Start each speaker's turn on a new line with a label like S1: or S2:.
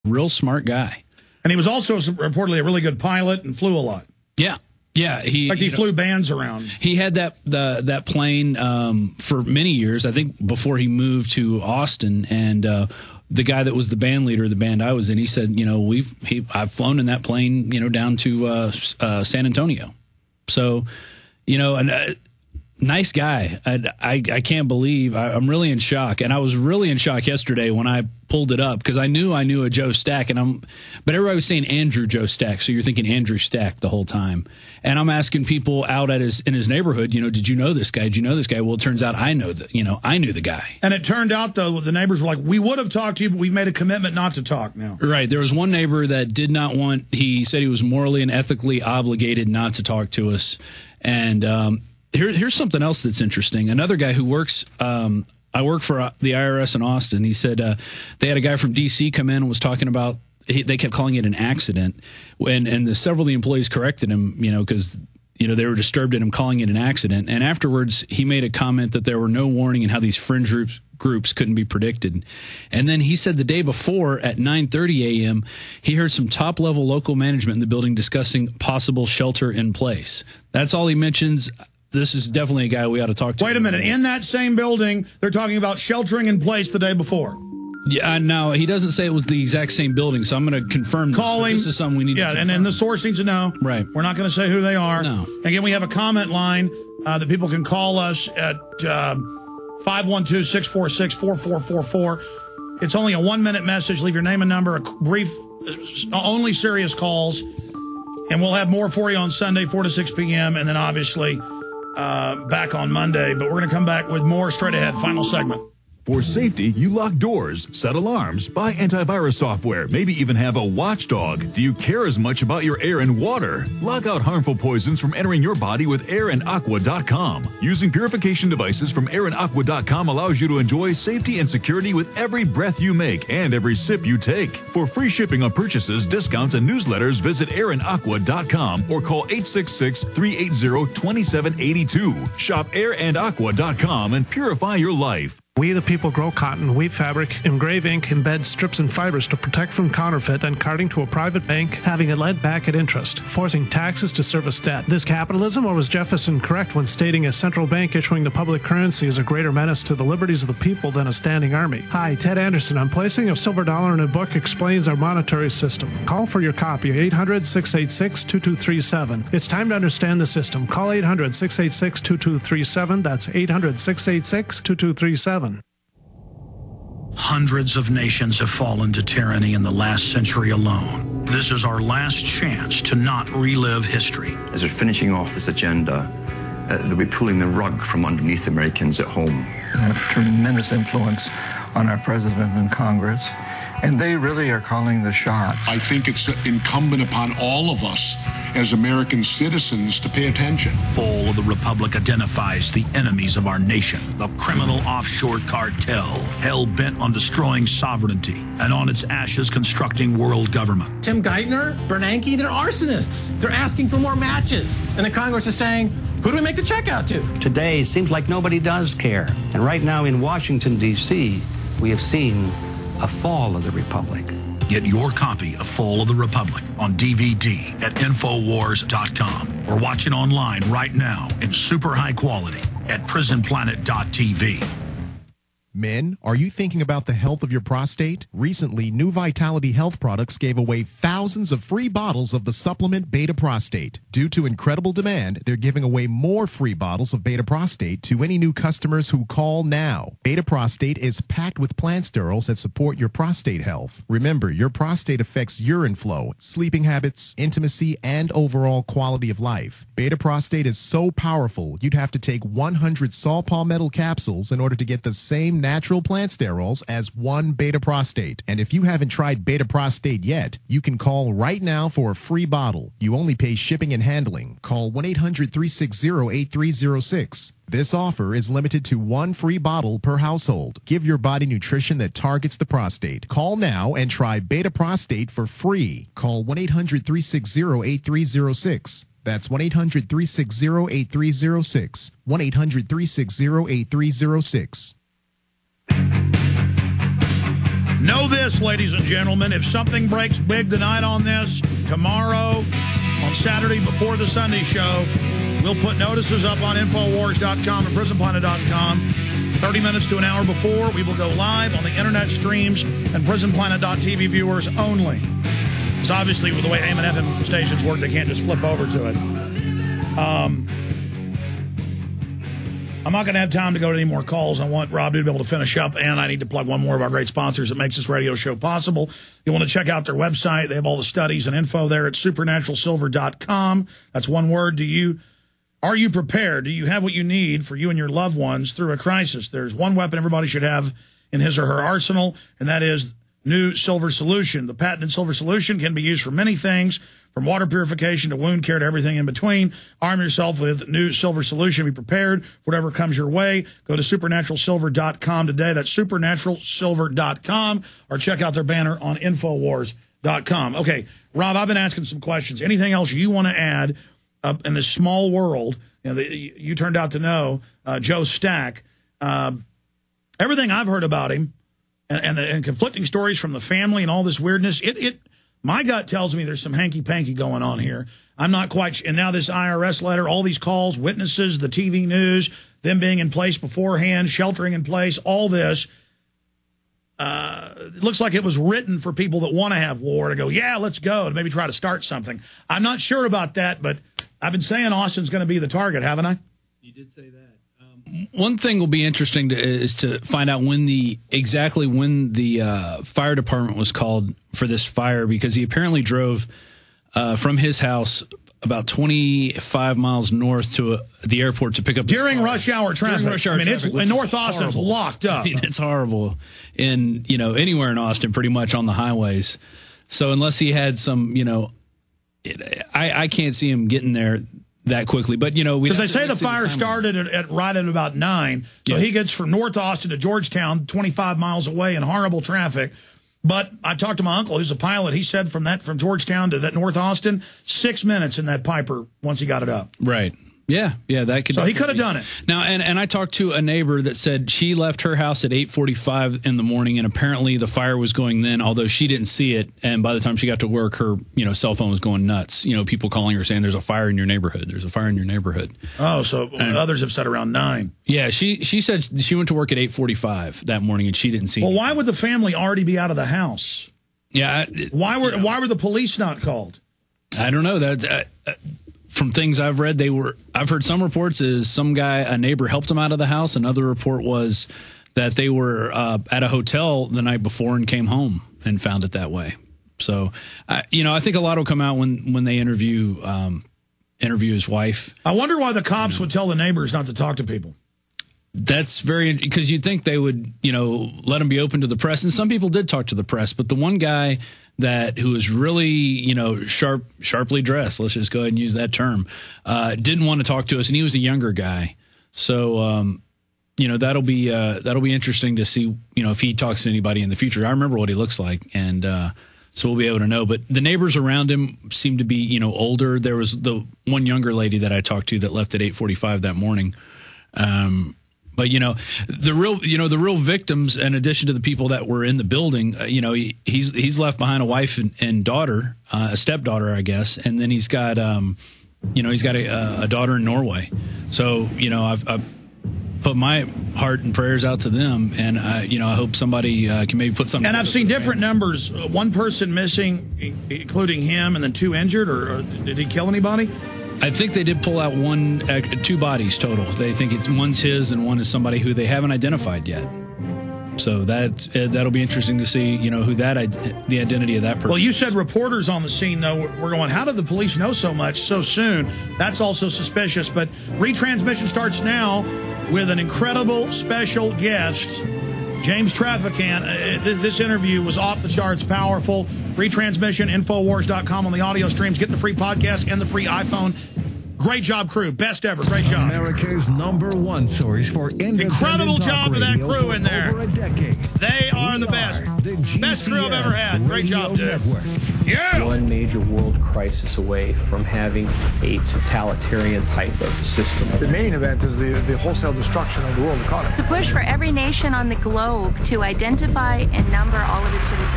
S1: real smart guy.
S2: And he was also reportedly a really good pilot and flew a lot.
S1: Yeah. Yeah,
S2: he flew bands around.
S1: He had that plane for many years, I think, before he moved to Austin. And the guy that was the band leader of the band I was in, he said, I've flown in that plane, down to San Antonio. So, nice guy. I can't believe I'm really in shock, and I was really in shock yesterday when I pulled it up because I knew a Joe Stack, but everybody was saying Andrew Joe Stack, so you're thinking Andrew Stack the whole time. And I'm asking people out in his neighborhood, did you know this guy? Did you know this guy? Well, it turns out I knew the guy. And
S2: it turned out though the neighbors were like, we would have talked to you, but we've made a commitment not to talk now.
S1: Right. There was one neighbor that did not want. He said he was morally and ethically obligated not to talk to us, and. Here's something else that's interesting. Another guy who works, I work for the IRS in Austin. He said they had a guy from D.C. come in and was talking about, they kept calling it an accident. Several of the employees corrected him, because, they were disturbed at him calling it an accident. And afterwards, he made a comment that there were no warning and how these fringe groups couldn't be predicted. And then he said the day before at 9:30 a.m., he heard some top-level local management in the building discussing possible shelter in place. That's all he mentions. This is definitely a guy we ought to talk to.
S2: Wait a minute. In that same building, they're talking about sheltering in place the day before.
S1: Yeah, no, he doesn't say it was the exact same building, so I'm going to confirm this.
S2: Call him.
S1: This is something we need to confirm.
S2: And the source needs to know.
S1: Right.
S2: We're not going to say who they are.
S1: No.
S2: Again, we have a comment line that people can call us at 512-646-4444. It's only a 1-minute message. Leave your name and number, a brief, only serious calls. And we'll have more for you on Sunday, 4 to 6 p.m. And then obviously back on Monday. But we're going to come back with more straight ahead. Final segment.
S3: For safety, you lock doors, set alarms, buy antivirus software, maybe even have a watchdog. Do you care as much about your air and water? Lock out harmful poisons from entering your body with airandaqua.com. Using purification devices from airandaqua.com allows you to enjoy safety and security with every breath you make and every sip you take. For free shipping on purchases, discounts, and newsletters, visit airandaqua.com or call 866-380-2782. Shop airandaqua.com and purify your life.
S4: We the people grow cotton, weave fabric, engrave ink, embed strips and fibers to protect from counterfeit and carting to a private bank, having it led back at interest, forcing taxes to service debt. This capitalism, or was Jefferson correct when stating a central bank issuing the public currency is a greater menace to the liberties of the people than a standing army? Hi, Ted Anderson. I'm placing a silver dollar in a book explains our monetary system. Call for your copy, 800-686-2237. It's time to understand the system. Call 800-686-2237. That's 800-686-2237.
S5: Hundreds of nations have fallen to tyranny in the last century alone. This is our last chance to not relive history.
S6: As we're finishing off this agenda, they'll be pulling the rug from underneath Americans at home.
S7: They have tremendous influence on our president and Congress, and they really are calling the shots.
S8: I think it's incumbent upon all of us as American citizens to pay attention.
S5: Fall of the Republic identifies the enemies of our nation, the criminal offshore cartel, hell-bent on destroying sovereignty, and on its ashes constructing world government.
S9: Tim Geithner, Bernanke, they're arsonists. They're asking for more matches. And the Congress is saying, who do we make the check out to?
S10: Today, it seems like nobody does care. And right now in Washington, D.C., we have seen a fall of the Republic.
S5: Get your copy of Fall of the Republic on DVD at Infowars.com or watch it online right now in super high quality at prisonplanet.tv.
S11: Men, are you thinking about the health of your prostate? Recently, New Vitality Health Products gave away thousands of free bottles of the supplement Beta Prostate. Due to incredible demand, they're giving away more free bottles of Beta Prostate to any new customers who call now. Beta Prostate is packed with plant sterols that support your prostate health. Remember, your prostate affects urine flow, sleeping habits, intimacy, and overall quality of life. Beta Prostate is so powerful, you'd have to take 100 saw palmetto capsules in order to get the same natural plant sterols as one Beta Prostate. And if you haven't tried Beta Prostate yet, you can call right now for a free bottle. You only pay shipping and handling. Call 1-800-360-8306. This offer is limited to one free bottle per household. Give your body nutrition that targets the prostate. Call now and try Beta Prostate for free. Call 1-800-360-8306. That's 1-800-360-8306. 1-800-360-8306.
S2: Know this, ladies and gentlemen, if something breaks big tonight on this, tomorrow, on Saturday before the Sunday show, we'll put notices up on Infowars.com and PrisonPlanet.com. 30 minutes to an hour before, we will go live on the internet streams and PrisonPlanet.tv viewers only. Because obviously, with the way AM and FM stations work, they can't just flip over to it. I'm not going to have time to go to any more calls. I want Rob to be able to finish up, and I need to plug one more of our great sponsors that makes this radio show possible. You want to check out their website. They have all the studies and info there at supernaturalsilver.com. That's one word. Are you prepared? Do you have what you need for you and your loved ones through a crisis? There's one weapon everybody should have in his or her arsenal, and that is new Silver Solution. The patented Silver Solution can be used for many things, from water purification to wound care to everything in between. Arm yourself with new Silver Solution. Be prepared for whatever comes your way. Go to supernaturalsilver.com today. That's supernaturalsilver.com, or check out their banner on Infowars.com. Okay, Rob, I've been asking some questions. Anything else you want to add in this small world? You know, you turned out to know Joe Stack. Everything I've heard about him and conflicting stories from the family and all this weirdness, my gut tells me there's some hanky-panky going on here. I'm not quite and now this IRS letter, all these calls, witnesses, the TV news, them being in place beforehand, sheltering in place, all this, it looks like it was written for people that want to have war to go, yeah, let's go, and maybe try to start something. I'm not sure about that, but I've been saying Austin's going to be the target, haven't I?
S1: You did say that. One thing will be interesting is to find out exactly when the fire department was called for this fire, because he apparently drove from his house about 25 miles north to the airport to pick up
S2: during rush hour traffic.
S1: During rush hour traffic,
S2: it's in North Austin, it's locked up.
S1: I mean, it's horrible in anywhere in Austin, pretty much on the highways. So unless he had some, I can't see him getting there that quickly, but
S2: because they say the fire started right at about 9, so he gets from North Austin to Georgetown, 25 miles away in horrible traffic. But I talked to my uncle, who's a pilot. He said from Georgetown to that North Austin, 6 minutes in that Piper once he got it up.
S1: Right. Yeah, that could.
S2: So he could have done it.
S1: Now, and I talked to a neighbor that said she left her house at 8:45 in the morning, and apparently the fire was going then, although she didn't see it. And by the time she got to work, her cell phone was going nuts. People calling her saying, "There's a fire in your neighborhood. There's a fire in your neighborhood." Oh, so
S2: others have said around 9.
S1: Yeah, she said she went to work at 8:45 that morning, and she didn't see.
S2: Well,
S1: it.
S2: Why would the family already be out of the house?
S1: Yeah.
S2: Why were the police not called?
S1: I don't know. That. From things I've read, I've heard some reports is a neighbor helped them out of the house. Another report was that they were at a hotel the night before and came home and found it that way. So, I think a lot will come out when they interview his wife.
S2: I wonder why the cops would tell the neighbors not to talk to people.
S1: That's because you'd think they would, let them be open to the press. And some people did talk to the press, but the one guy who was really, sharply dressed, let's just go ahead and use that term, didn't want to talk to us, and he was a younger guy. So, that'll be interesting to see, if he talks to anybody in the future. I remember what he looks like, and so we'll be able to know. But the neighbors around him seemed to be, older. There was the one younger lady that I talked to that left at 8:45 that morning. But the real victims, in addition to the people that were in the building, he's left behind a wife and daughter, a stepdaughter, I guess, and then he's got he's got a daughter in Norway. So I've put my heart and prayers out to them, and I hope somebody can maybe put something.
S2: And I've seen different numbers: one person missing, including him, and then 2 injured. Or did he kill anybody?
S1: I think they did pull out 2 bodies total. They think one's his and one is somebody who they haven't identified yet. So that'll be interesting to see, who the identity of that person.
S2: Well, you said reporters on the scene, though. We're going, how did the police know so much so soon? That's also suspicious. But retransmission starts now with an incredible special guest, James Traficant. This interview was off the charts powerful. Retransmission, Infowars.com on the audio streams. Get the free podcast and the free iPhone Great job, crew. Best ever. Great job.
S12: America's #1 source for
S2: incredible job of that crew in there.
S12: Over a decade.
S2: They are the best. Best crew I've ever had. Great job, dude. Yeah.
S13: One major world crisis away from having a totalitarian type of system.
S14: The main event is the wholesale destruction of the world economy.
S15: The push for every nation on the globe to identify and number all of its citizens.